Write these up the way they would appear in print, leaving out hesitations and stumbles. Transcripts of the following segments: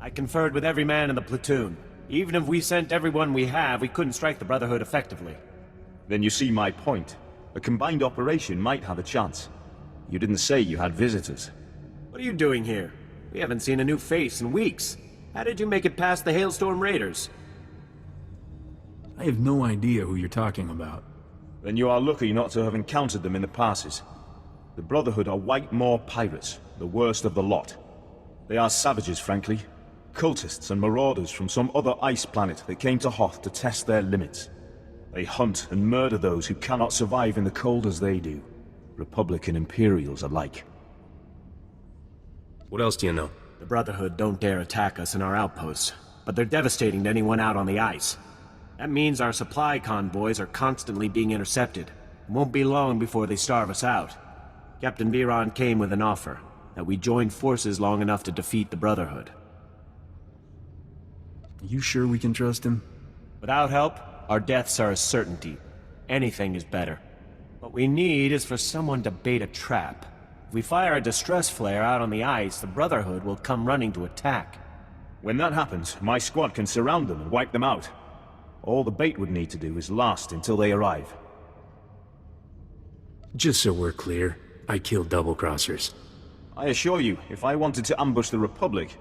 I conferred with every man in the platoon. Even if we sent everyone we have, we couldn't strike the Brotherhood effectively. Then you see my point. A combined operation might have a chance. You didn't say you had visitors. What are you doing here? We haven't seen a new face in weeks. How did you make it past the Hailstorm Raiders? I have no idea who you're talking about. Then you are lucky not to have encountered them in the passes. The Brotherhood are White Maw pirates, the worst of the lot. They are savages, frankly. Cultists and marauders from some other ice planet that came to Hoth to test their limits. They hunt and murder those who cannot survive in the cold as they do. Republic and Imperials alike. What else do you know? The Brotherhood don't dare attack us in our outposts, but they're devastating to anyone out on the ice. That means our supply convoys are constantly being intercepted. It won't be long before they starve us out. Captain Viron came with an offer, that we join forces long enough to defeat the Brotherhood. You sure we can trust him? Without help, our deaths are a certainty. Anything is better. What we need is for someone to bait a trap. If we fire a distress flare out on the ice, the Brotherhood will come running to attack. When that happens, my squad can surround them and wipe them out. All the bait would need to do is last until they arrive. Just so we're clear, I killed double-crossers. I assure you, if I wanted to ambush the Republic,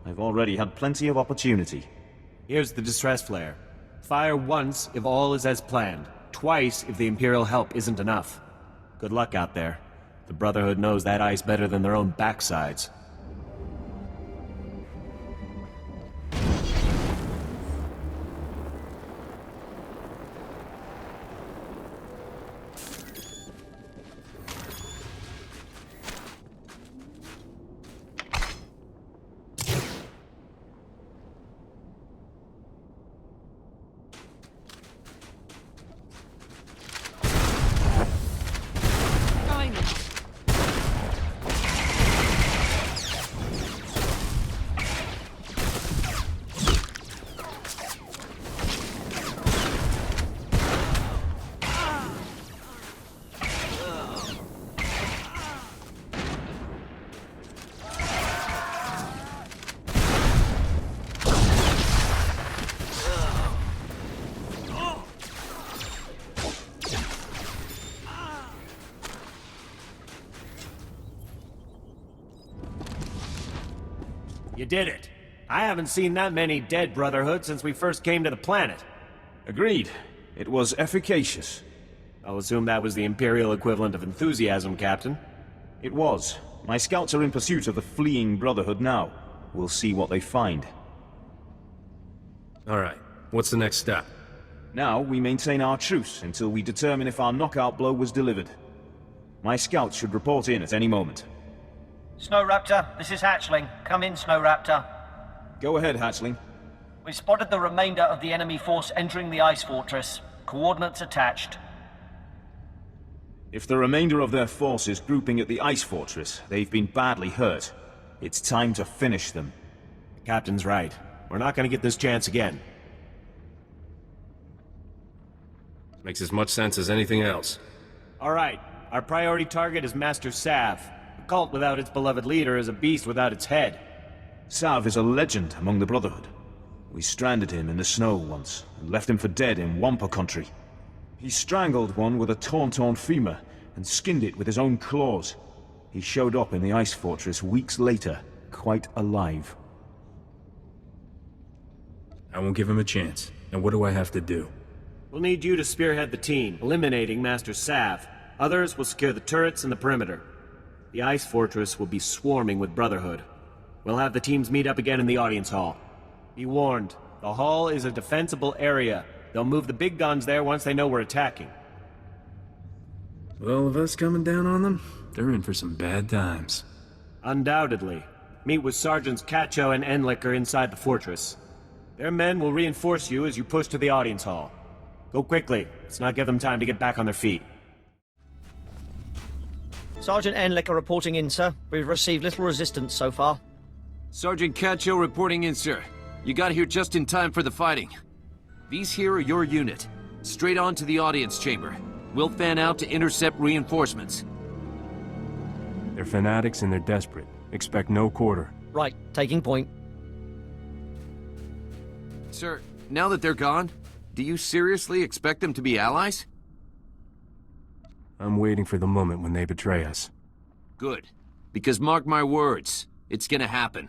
I've already had plenty of opportunity. Here's the distress flare. Fire once if all is as planned. Twice if the Imperial help isn't enough. Good luck out there. The Brotherhood knows that ice better than their own backsides. You did it. I haven't seen that many dead Brotherhood since we first came to the planet. Agreed. It was efficacious. I'll assume that was the Imperial equivalent of enthusiasm, Captain. It was. My scouts are in pursuit of the fleeing Brotherhood now. We'll see what they find. Alright, what's the next step? Now, we maintain our truce until we determine if our knockout blow was delivered. My scouts should report in at any moment. Snow Raptor, this is Hatchling. Come in, Snow Raptor. Go ahead, Hatchling. We've spotted the remainder of the enemy force entering the ice fortress. Coordinates attached. If the remainder of their force is grouping at the ice fortress, they've been badly hurt. It's time to finish them. The Captain's right. We're not going to get this chance again. Makes as much sense as anything else. All right. Our priority target is Master Sav. A cult without its beloved leader is a beast without its head. Sav is a legend among the Brotherhood. We stranded him in the snow once, and left him for dead in Wampa country. He strangled one with a torn femur, and skinned it with his own claws. He showed up in the ice fortress weeks later, quite alive. I won't give him a chance. And what do I have to do? We'll need you to spearhead the team, eliminating Master Sav. Others will secure the turrets and the perimeter. The ice fortress will be swarming with Brotherhood. We'll have the teams meet up again in the audience hall. Be warned, the hall is a defensible area. They'll move the big guns there once they know we're attacking. With all of us coming down on them, they're in for some bad times. Undoubtedly. Meet with Sergeants Cacho and Enlicker inside the fortress. Their men will reinforce you as you push to the audience hall. Go quickly. Let's not give them time to get back on their feet. Sergeant Enlicker reporting in, sir. We've received little resistance so far. Sergeant Cacho reporting in, sir. You got here just in time for the fighting. These here are your unit. Straight on to the audience chamber. We'll fan out to intercept reinforcements. They're fanatics and they're desperate. Expect no quarter. Right, taking point. Sir, now that they're gone, do you seriously expect them to be allies? I'm waiting for the moment when they betray us. Good. Because mark my words, it's gonna happen.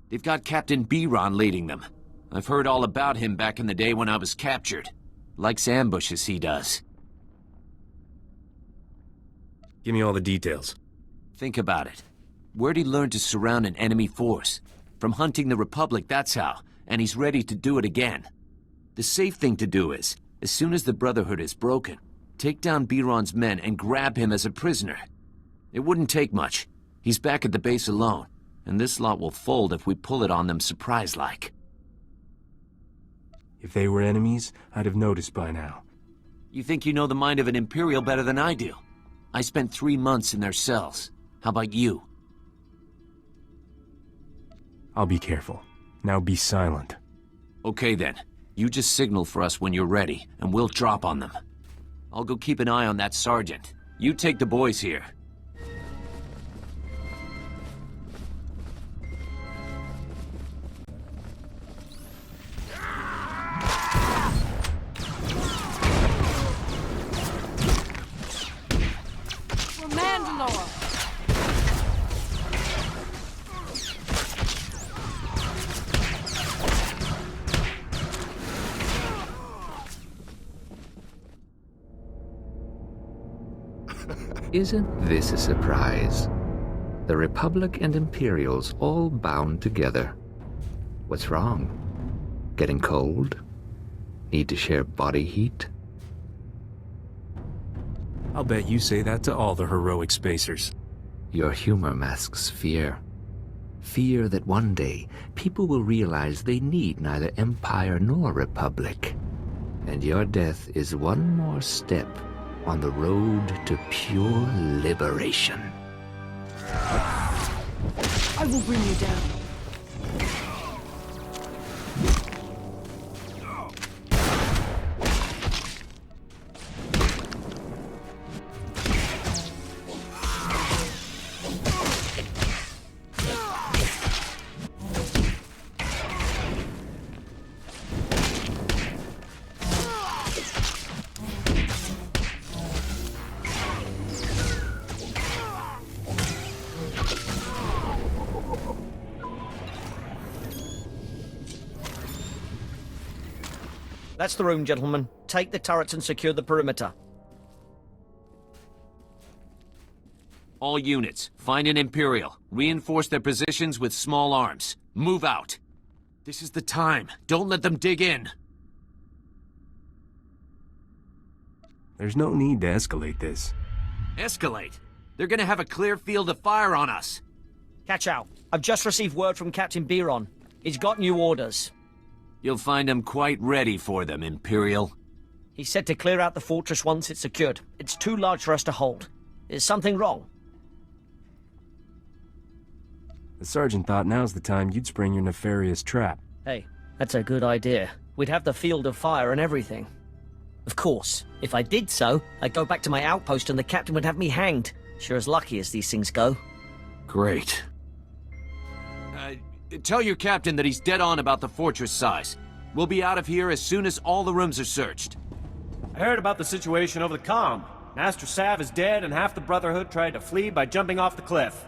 They've got Captain Biron leading them. I've heard all about him back in the day when I was captured. Likes ambushes, he does. Give me all the details. Think about it. Where'd he learn to surround an enemy force? From hunting the Republic, that's how. And he's ready to do it again. The safe thing to do is, as soon as the Brotherhood is broken, take down Biron's men and grab him as a prisoner. It wouldn't take much. He's back at the base alone, and this lot will fold if we pull it on them surprise-like. If they were enemies, I'd have noticed by now. You think you know the mind of an Imperial better than I do? I spent 3 months in their cells. How about you? I'll be careful. Now be silent. Okay then. You just signal for us when you're ready, and we'll drop on them. I'll go keep an eye on that sergeant. You take the boys here. Isn't this a surprise? The Republic and Imperials all bound together. What's wrong? Getting cold? Need to share body heat? I'll bet you say that to all the heroic spacers. Your humor masks fear. Fear that one day people will realize they need neither Empire nor Republic. And your death is one more step on the road to pure liberation. I will bring you down. That's the room, gentlemen. Take the turrets and secure the perimeter. All units, find an Imperial. Reinforce their positions with small arms. Move out. This is the time. Don't let them dig in. There's no need to escalate this. Escalate? They're gonna have a clear field of fire on us. Catch out. I've just received word from Captain Biron. He's got new orders. You'll find them quite ready for them, Imperial. He said to clear out the fortress once it's secured. It's too large for us to hold. Is something wrong? The sergeant thought now's the time you'd spring your nefarious trap. Hey, that's a good idea. We'd have the field of fire and everything. Of course, if I did so, I'd go back to my outpost and the captain would have me hanged. Sure as lucky as these things go. Great. Tell your captain that he's dead on about the fortress size. We'll be out of here as soon as all the rooms are searched. I heard about the situation over the comm. Master Sav is dead and half the Brotherhood tried to flee by jumping off the cliff.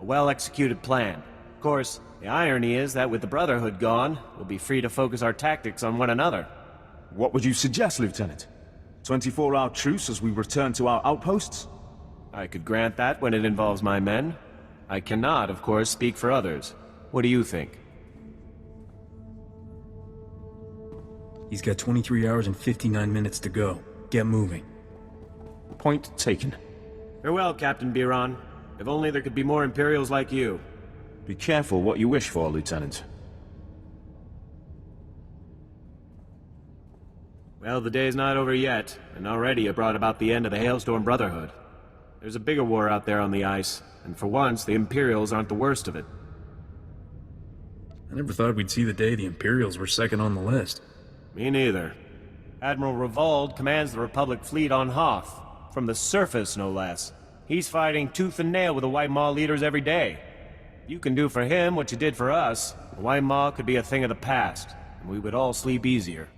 A well-executed plan. Of course, the irony is that with the Brotherhood gone, we'll be free to focus our tactics on one another. What would you suggest, Lieutenant? 24-hour truce as we return to our outposts? I could grant that when it involves my men. I cannot, of course, speak for others. What do you think? He's got 23 hours and 59 minutes to go. Get moving. Point taken. Farewell, Captain Biron. If only there could be more Imperials like you. Be careful what you wish for, Lieutenant. Well, the day's not over yet, and already it brought about the end of the Hailstorm Brotherhood. There's a bigger war out there on the ice, and for once, the Imperials aren't the worst of it. I never thought we'd see the day the Imperials were second on the list. Me neither. Admiral Revold commands the Republic fleet on Hoth, from the surface no less. He's fighting tooth and nail with the White Maw leaders every day. You can do for him what you did for us. The White Maw could be a thing of the past, we would all sleep easier.